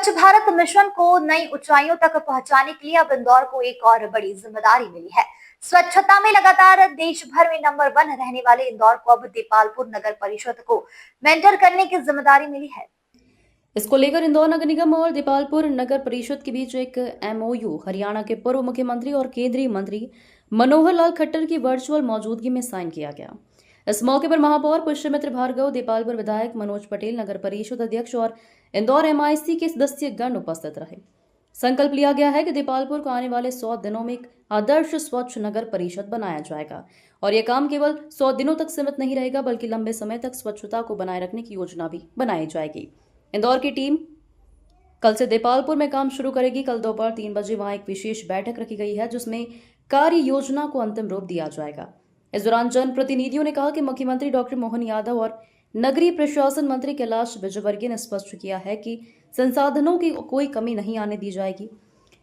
स्वच्छ भारत मिशन को नई ऊंचाइयों तक पहुंचाने के लिए अब इंदौर को एक और बड़ी जिम्मेदारी मिली है। स्वच्छता में लगातार देश भर में नंबर 1 रहने वाले इंदौर को अब देपालपुर नगर परिषद को मेंटर करने की जिम्मेदारी मिली है। इसको लेकर इंदौर नगर निगम और देपालपुर नगर परिषद के बीच एक एमओयू हरियाणा के पूर्व मुख्यमंत्री और केंद्रीय मंत्री मनोहर लाल खट्टर की वर्चुअल मौजूदगी में साइन किया गया। इस मौके पर महापौर पुष्यमित्र भार्गव, देपालपुर विधायक मनोज पटेल, नगर परिषद अध्यक्ष और इंदौर एमआईसी के सदस्य गण उपस्थित रहे। संकल्प लिया गया है कि देपालपुर को आने वाले 100 दिनों में एक आदर्श स्वच्छ नगर परिषद बनाया जाएगा और यह काम केवल 100 दिनों तक सीमित नहीं रहेगा, बल्कि लंबे समय तक स्वच्छता को बनाए रखने की योजना भी बनाई जाएगी। इंदौर की टीम कल से देपालपुर में काम शुरू करेगी। कल दोपहर 3 बजे वहां एक विशेष बैठक रखी गई है, जिसमें कार्य योजना को अंतिम रूप दिया जाएगा। इस दौरान जनप्रतिनिधियों ने कहा कि मुख्यमंत्री डॉक्टर मोहन यादव और नगरीय प्रशासन मंत्री कैलाश विजयवर्गीय ने स्पष्ट किया है कि संसाधनों की कोई कमी नहीं आने दी जाएगी।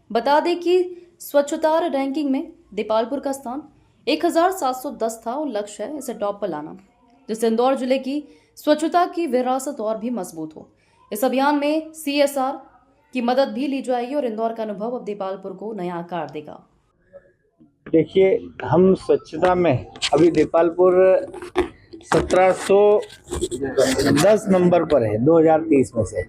बता दें कि स्वच्छता रैंकिंग में देपालपुर का स्थान 1710 था और लक्ष्य है इसे टॉप पर लाना, जिससे इंदौर जिले की स्वच्छता की विरासत और भी मजबूत हो। इस अभियान में CSR की मदद भी ली जाएगी और इंदौर का अनुभव अब देपालपुर को नया आकार देगा। देखिए, हम स्वच्छता में अभी देपालपुर 1710 नंबर पर है 2030 में से।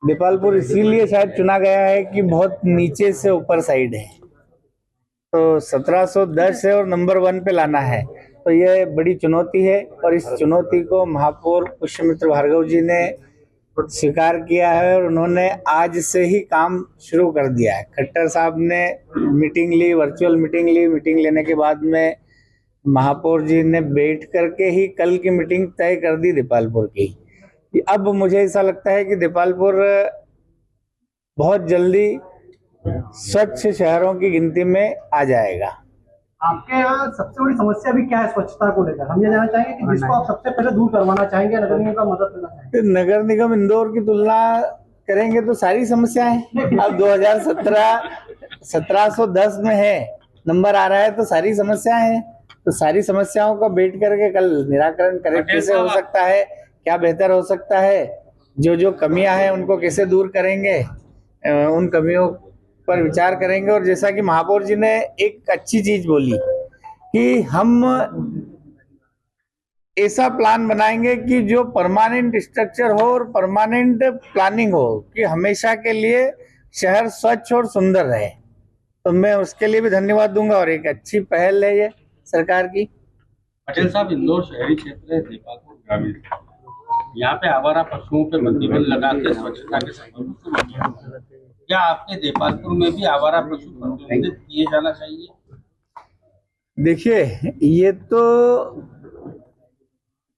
देपालपुर इसीलिए शायद चुना गया है कि बहुत नीचे से ऊपर साइड है, तो 1710 है और नंबर 1 पे लाना है, तो ये बड़ी चुनौती है। और इस चुनौती को महापौर पुष्यमित्र भार्गव जी ने स्वीकार किया है और उन्होंने आज से ही काम शुरू कर दिया है। खट्टर साहब ने मीटिंग ली, वर्चुअल मीटिंग ली। मीटिंग लेने के बाद में महापौर जी ने बैठ करके ही कल की मीटिंग तय कर दी देपालपुर की। अब मुझे ऐसा लगता है कि देपालपुर बहुत जल्दी स्वच्छ शहरों की गिनती में आ जाएगा। आपके यहाँ सबसे बड़ी समस्या भी क्या है स्वच्छता को लेकर? हम ये जानना चाहेंगे कि जिसको आप सबसे पहले दूर करवाना चाहेंगे, नगर निगम का मदद करना चाहेंगे। नगर निगम इंदौर की तुलना करेंगे तो सारी समस्याएं अब 1710 में है, नंबर आ रहा है, तो सारी समस्याएं हैं। तो सारी समस्याओं का बैठ करके कल निराकरण करें, कैसे हो सकता है, क्या बेहतर हो सकता है, जो कमियां हैं उनको कैसे दूर करेंगे, उन कमियों पर विचार करेंगे। और जैसा कि महापौर जी ने एक अच्छी चीज बोली कि हम ऐसा प्लान बनाएंगे कि जो परमानेंट स्ट्रक्चर हो और परमानेंट प्लानिंग हो, कि हमेशा के लिए शहर स्वच्छ और सुंदर रहे। तो मैं उसके लिए भी धन्यवाद दूंगा और एक अच्छी पहल है ये सरकार की। पटेल साहब, इंदौर शहरी क्षेत्र है, देपालपुर ग्रामीण, यहाँ पे आवारा पशुओं पे प्रतिबंध लगा के स्वच्छता के संबंध से, क्या आपके देपालपुर में भी आवारा पशु प्रतिबंधित किए जाना चाहिए? देखिए, ये तो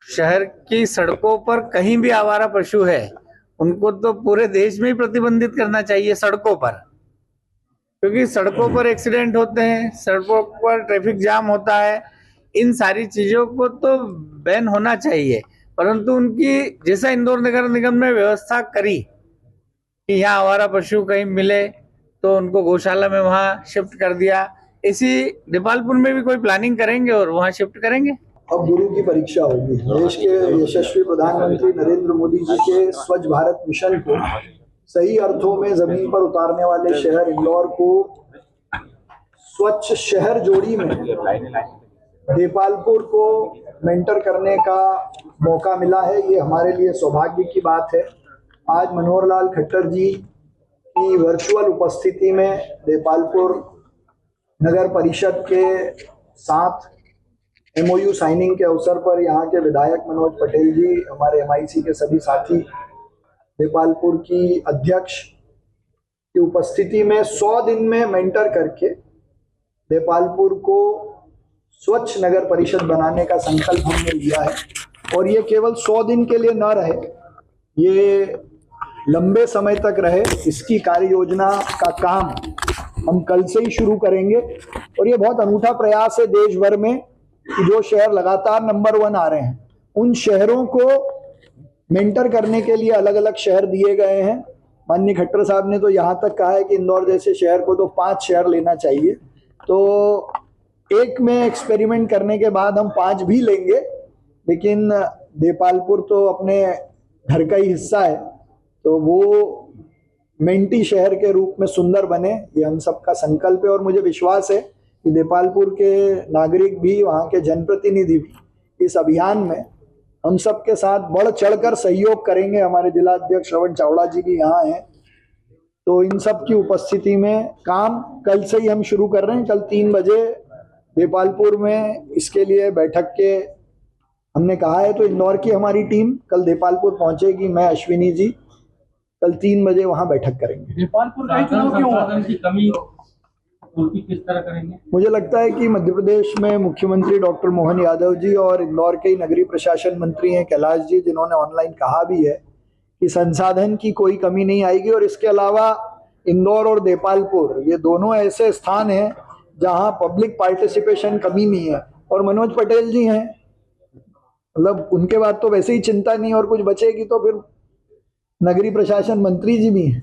शहर की सड़कों पर कहीं भी आवारा पशु है, उनको तो पूरे देश में ही प्रतिबंधित करना चाहिए सड़कों पर, क्योंकि सड़कों पर एक्सीडेंट होते हैं, सड़कों पर ट्रैफिक जाम होता है। इन सारी चीजों को तो बैन होना चाहिए, परंतु उनकी जैसा इंदौर नगर निगम ने व्यवस्था करी कि यहाँ आवारा पशु कहीं मिले तो उनको गौशाला में वहाँ शिफ्ट कर दिया, इसी देपालपुर में भी कोई प्लानिंग करेंगे और वहाँ शिफ्ट करेंगे। अब गुरु की परीक्षा होगी। देश के यशस्वी प्रधानमंत्री नरेंद्र मोदी जी के स्वच्छ भारत मिशन को सही अर्थों में जमीन पर उतारने वाले शहर इंदौर को स्वच्छ शहर जोड़ी में देपालपुर को मेंटर करने का मौका मिला है। ये हमारे लिए सौभाग्य की बात है। आज मनोहर लाल खट्टर जी की वर्चुअल उपस्थिति में देपालपुर नगर परिषद के साथ MOU साइनिंग के अवसर पर यहाँ के विधायक मनोज पटेल जी, हमारे MIC के सभी साथी, देपालपुर की अध्यक्ष की उपस्थिति में 100 दिन में मेंटर करके देपालपुर को स्वच्छ नगर परिषद बनाने का संकल्प हमने लिया है। और ये केवल 100 दिन के लिए न रहे, ये लंबे समय तक रहे। इसकी कार्य योजना का काम हम कल से ही शुरू करेंगे। और ये बहुत अनूठा प्रयास है देश भर में कि जो शहर लगातार नंबर 1 आ रहे हैं, उन शहरों को मेंटर करने के लिए अलग अलग शहर दिए गए हैं। माननीय खट्टर साहब ने तो यहाँ तक कहा है कि इंदौर जैसे शहर को तो 5 शहर लेना चाहिए। तो एक में एक्सपेरिमेंट करने के बाद हम 5 भी लेंगे, लेकिन देपालपुर तो अपने घर का ही हिस्सा है। तो वो मेंटी शहर के रूप में सुंदर बने, ये हम सबका संकल्प है। और मुझे विश्वास है कि देपालपुर के नागरिक भी, वहाँ के जनप्रतिनिधि भी इस अभियान में हम सबके साथ बढ़ चढ़कर सहयोग करेंगे। हमारे जिला अध्यक्ष श्रवण चावड़ा जी भी यहाँ हैं, तो इन सब की उपस्थिति में काम कल से ही हम शुरू कर रहे हैं। कल 3 बजे देपालपुर में इसके लिए बैठक के हमने कहा है, तो इंदौर की हमारी टीम कल देपालपुर पहुंचेगी। मैं, अश्विनी जी कल 3 बजे वहां बैठक करेंगे। देपालपुर का ही चुनाव क्यों हुआ? संसाधन की कमी पूर्ति किस तरह करेंगे? मुझे लगता है कि मध्य प्रदेश में मुख्यमंत्री डॉक्टर मोहन यादव जी और इंदौर के ही नगरीय प्रशासन मंत्री हैं कैलाश जी, जिन्होंने ऑनलाइन कहा भी है कि संसाधन की कोई कमी नहीं आएगी। और इसके अलावा इंदौर और देपालपुर ये दोनों ऐसे स्थान हैं जहां पब्लिक पार्टिसिपेशन कमी नहीं है। और मनोज पटेल जी हैं, मतलब उनके बाद तो वैसे ही चिंता नहीं, और कुछ बचेगी तो फिर नगरीय प्रशासन मंत्री जी भी हैं।